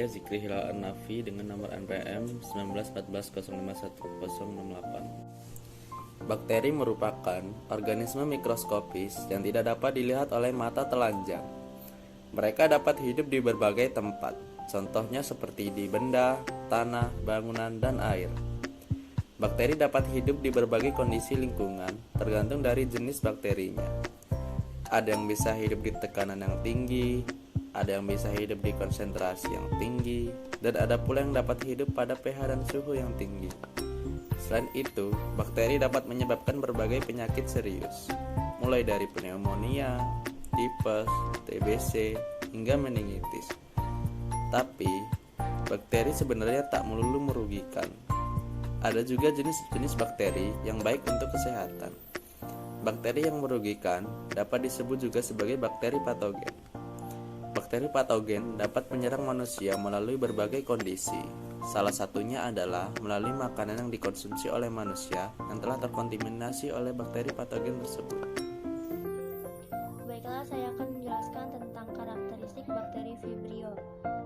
saya Zikri Hilal An-Nafi dengan nomor NPM 1914051068. Bakteri merupakan organisme mikroskopis yang tidak dapat dilihat oleh mata telanjang. Mereka dapat hidup di berbagai tempat, contohnya seperti di benda, tanah, bangunan, dan air. Bakteri dapat hidup di berbagai kondisi lingkungan, tergantung dari jenis bakterinya. Ada yang bisa hidup di tekanan yang tinggi, ada yang bisa hidup di konsentrasi yang tinggi, dan ada pula yang dapat hidup pada pH dan suhu yang tinggi. Selain itu, bakteri dapat menyebabkan berbagai penyakit serius, mulai dari pneumonia, tipes, TBC, hingga meningitis. Tapi, bakteri sebenarnya tak melulu merugikan. Ada juga jenis-jenis bakteri yang baik untuk kesehatan. Bakteri yang merugikan dapat disebut juga sebagai bakteri patogen. Bakteri patogen dapat menyerang manusia melalui berbagai kondisi. Salah satunya adalah melalui makanan yang dikonsumsi oleh manusia yang telah terkontaminasi oleh bakteri patogen tersebut. Baiklah, saya akan menjelaskan tentang karakteristik bakteri Vibrio.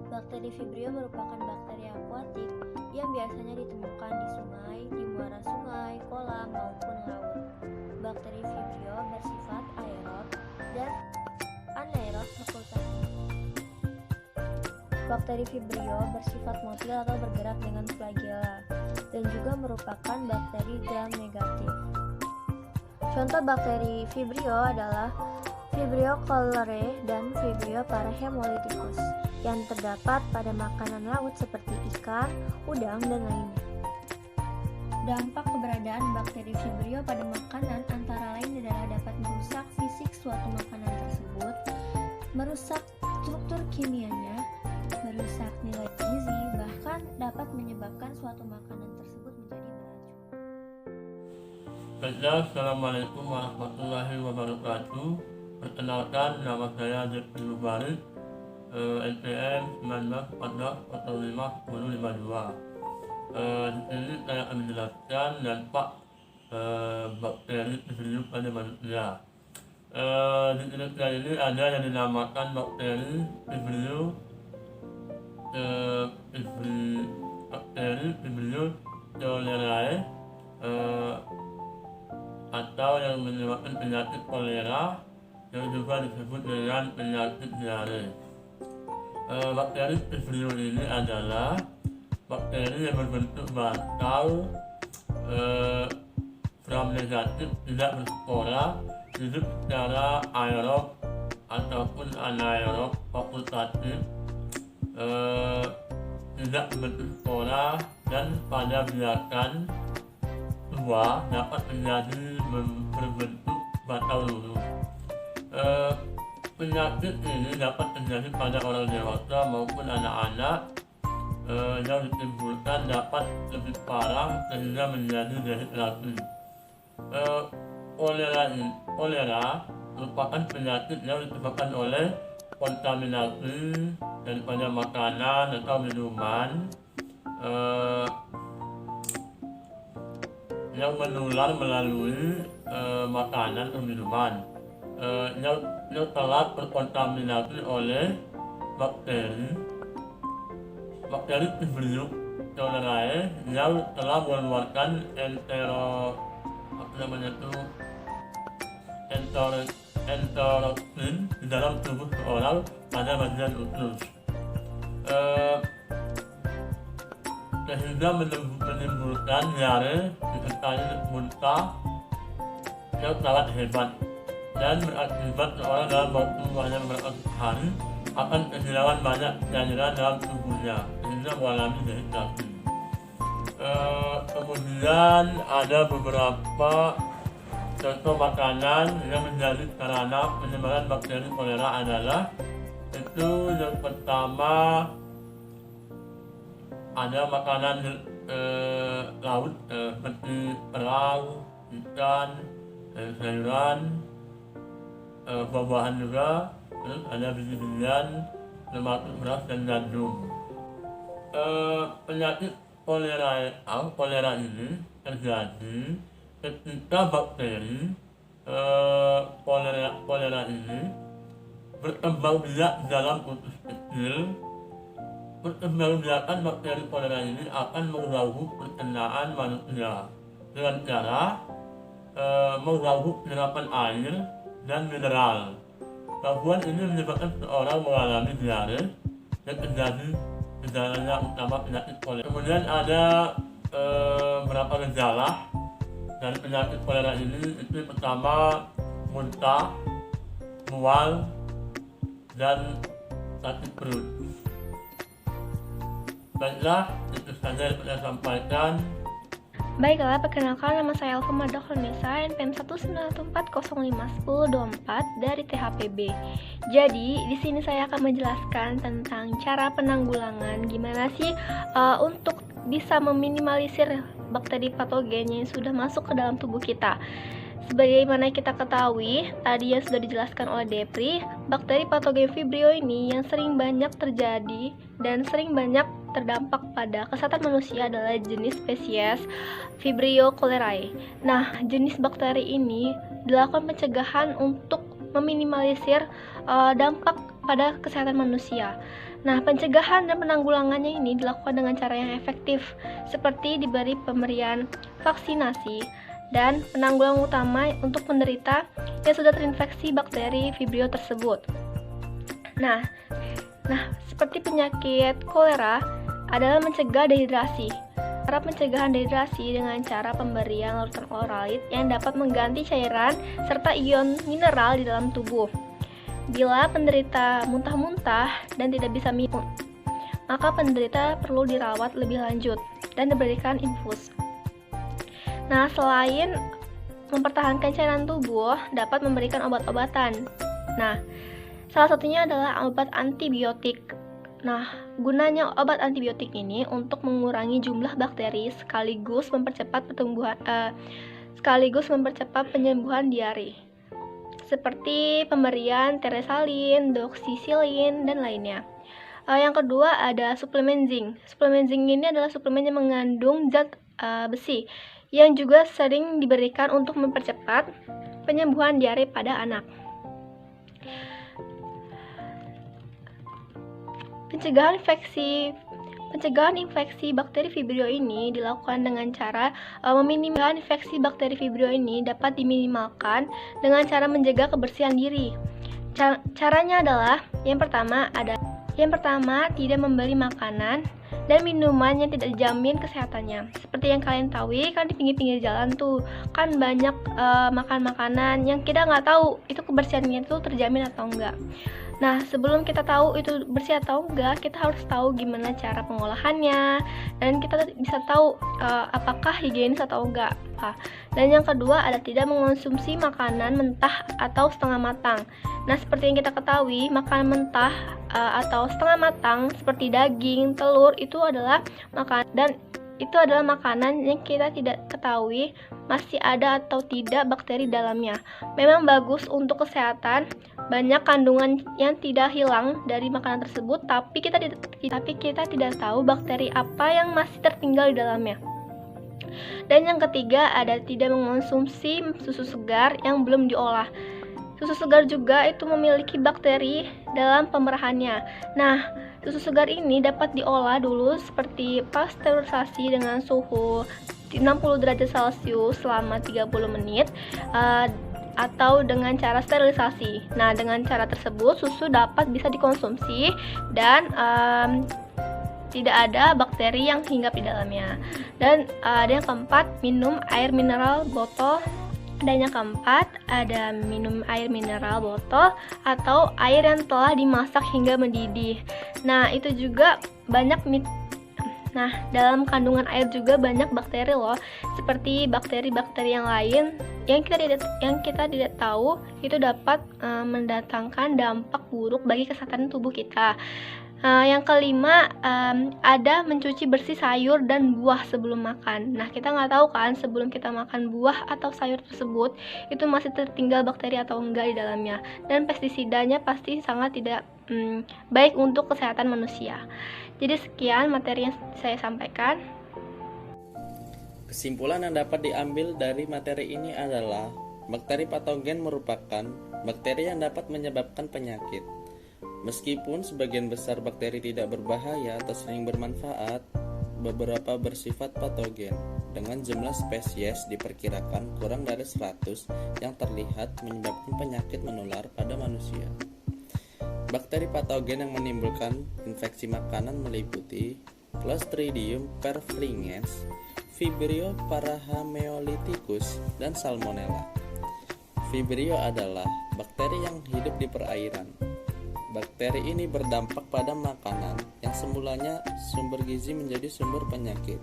Bakteri Vibrio merupakan bakteri akuatik yang biasanya ditemukan di sungai, di muara sungai, kolam, maupun laut. Bakteri Vibrio bersifat aerob dan anaerob fakultatif. Bakteri Vibrio bersifat motil atau bergerak dengan flagella dan juga merupakan bakteri gram negatif. Contoh bakteri Vibrio adalah Vibrio cholerae dan Vibrio parahemolyticus yang terdapat pada makanan laut seperti ikan, udang, dan lainnya. Dampak keberadaan bakteri Vibrio pada makanan antara lain adalah dapat merusak fisik suatu makanan tersebut, merusak struktur kimianya, merusak nilai gizi, bahkan dapat menyebabkan suatu makanan tersebut menjadi beracun. Assalamualaikum warahmatullahi wabarakatuh. Perkenalkan, nama saya Zikri Mubarak, NPM 1914051052. Di sini saya akan menjelaskan dampak bakteri Vibrio pada manusia. Di sini ini ada yang dinamakan bakteri Vibrio cholerae atau yang menyebabkan penyakit kolera yang juga disebut dengan penyakit diare. Bakteri Vibrio ini adalah bakteri yang berbentuk bantal, gram negatif, tidak berspora, hidup secara aerob ataupun anaerob fakultatif, tidak membentuk spora, dan pada biarkan tua dapat menjadi berbentuk batang lurus. Penyakit ini dapat terjadi pada orang dewasa maupun anak-anak. Yang ditimbulkan dapat lebih parah sehingga menjadi dehidrasi. Kolera merupakan penyakit yang disebabkan oleh kontaminasi daripada makanan atau minuman yang menular melalui makanan atau minuman yang telah terkontaminasi oleh bakteri Vibrio cholerae yang telah mengeluarkan enteroksin di dalam tubuh seorang pada bagian usus, sehingga menimbulkan diare disertai muntah yang sangat hebat dan berakibat seorang dalam waktu hanya beberapa hari akan kehilangan banyak cairan dalam tubuhnya sehingga mengalami dehidrasi. Kemudian ada beberapa contoh makanan yang menjadi sarana penyebaran bakteri kolera adalah itu yang pertama ada makanan laut seperti kerang, ikan, sayuran, buah-buahan juga. Terus ada biji-bijian termasuk beras dan gandum. Penyakit kolera ini terjadi ketika bakteri kolera ini berkembang biak dalam usus kecil Perkembangbiakan bakteri kolera ini akan mengganggu pencernaan manusia dengan cara mengganggu penyerapan air dan mineral. Gangguan ini menyebabkan seseorang mengalami diare dan terjadi gejalanya utama penyakit kolera. Kemudian ada beberapa gejala dari penyakit kolera ini. Itu pertama muntah, mual, dan sakit perut. Baiklah, itu saja yang saya sampaikan. Baiklah, perkenalkan nama saya Elva Mada Kronesa, NPM 191051024 dari THPB. Jadi, di sini saya akan menjelaskan tentang cara penanggulangan gimana sih untuk bisa meminimalisir bakteri patogen yang sudah masuk ke dalam tubuh kita. Sebagaimana kita ketahui, tadi yang sudah dijelaskan oleh Depri, bakteri patogen Vibrio ini yang sering banyak terjadi dan sering banyak terdampak pada kesehatan manusia adalah jenis spesies Vibrio cholerae. Nah, jenis bakteri ini dilakukan pencegahan untuk meminimalisir dampak pada kesehatan manusia. Nah, pencegahan dan penanggulangannya ini dilakukan dengan cara yang efektif, seperti diberi pemberian vaksinasi dan penanggulangan utama untuk penderita yang sudah terinfeksi bakteri Vibrio tersebut. Nah, seperti penyakit kolera adalah mencegah dehidrasi. Cara pencegahan dehidrasi dengan cara pemberian larutan orolit yang dapat mengganti cairan serta ion mineral di dalam tubuh. Bila penderita muntah-muntah dan tidak bisa minum, maka penderita perlu dirawat lebih lanjut dan diberikan infus. Nah, selain mempertahankan cairan tubuh, dapat memberikan obat-obatan. Nah, salah satunya adalah obat antibiotik. Nah, gunanya obat antibiotik ini untuk mengurangi jumlah bakteri sekaligus mempercepat penyembuhan diare. Seperti pemberian teresalin, doxycycline, dan lainnya. Yang kedua ada suplemen zinc. Suplemen zinc ini adalah suplemen yang mengandung zat besi yang juga sering diberikan untuk mempercepat penyembuhan diare pada anak. Pencegahan infeksi bakteri Vibrio ini dilakukan dengan cara meminimalkan infeksi bakteri Vibrio ini dapat diminimalkan dengan cara menjaga kebersihan diri. Caranya adalah yang pertama tidak membeli makanan dan minuman yang tidak dijamin kesehatannya. Seperti yang kalian tahu kan di pinggir-pinggir jalan tuh kan banyak makan makanan yang kita nggak tahu itu kebersihannya itu terjamin atau enggak. Nah, sebelum kita tahu itu bersih atau enggak, kita harus tahu gimana cara pengolahannya dan kita bisa tahu apakah higienis atau enggak. Dan yang kedua ada tidak mengonsumsi makanan mentah atau setengah matang. Nah, seperti yang kita ketahui, makanan mentah atau setengah matang seperti daging, telur itu adalah makanan yang kita tidak ketahui masih ada atau tidak bakteri dalamnya. Memang bagus untuk kesehatan, banyak kandungan yang tidak hilang dari makanan tersebut, tapi kita tidak tahu bakteri apa yang masih tertinggal di dalamnya. Dan yang ketiga ada tidak mengonsumsi susu segar yang belum diolah. Susu segar juga itu memiliki bakteri dalam pemerahannya. Nah, susu segar ini dapat diolah dulu seperti pasteurisasi dengan suhu 60 derajat Celcius selama 30 menit atau dengan cara sterilisasi. Nah, dengan cara tersebut susu dapat bisa dikonsumsi dan tidak ada bakteri yang hinggap di dalamnya. Dan ada yang keempat, minum air mineral botol. Dan yang keempat, ada minum air mineral botol atau air yang telah dimasak hingga mendidih. Nah, itu juga banyak dalam kandungan air juga banyak bakteri loh, seperti bakteri-bakteri yang lain yang kita tidak tahu itu dapat mendatangkan dampak buruk bagi kesehatan tubuh kita. Yang kelima, ada mencuci bersih sayur dan buah sebelum makan. Nah, kita nggak tahu kan sebelum kita makan buah atau sayur tersebut itu masih tertinggal bakteri atau enggak di dalamnya. Dan pestisidanya pasti sangat tidak baik untuk kesehatan manusia. Jadi sekian materi yang saya sampaikan. Kesimpulan yang dapat diambil dari materi ini adalah bakteri patogen merupakan bakteri yang dapat menyebabkan penyakit. Meskipun sebagian besar bakteri tidak berbahaya atau sering bermanfaat, beberapa bersifat patogen. Dengan jumlah spesies diperkirakan kurang dari 100 yang terlihat menyebabkan penyakit menular pada manusia. Bakteri patogen yang menimbulkan infeksi makanan meliputi Clostridium perfringens, Vibrio parahaemolyticus, dan Salmonella. Vibrio adalah bakteri yang hidup di perairan. Bakteri ini berdampak pada makanan yang semulanya sumber gizi menjadi sumber penyakit.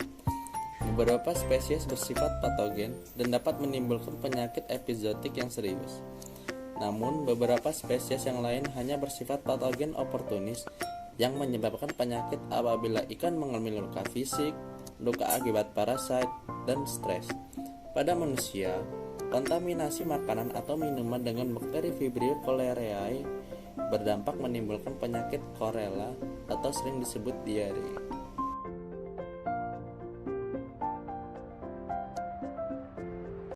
Beberapa spesies bersifat patogen dan dapat menimbulkan penyakit epizotik yang serius. Namun, beberapa spesies yang lain hanya bersifat patogen oportunis yang menyebabkan penyakit apabila ikan mengalami luka fisik, luka akibat parasit, dan stres. Pada manusia, kontaminasi makanan atau minuman dengan bakteri Vibrio cholerae berdampak menimbulkan penyakit korela atau sering disebut diare.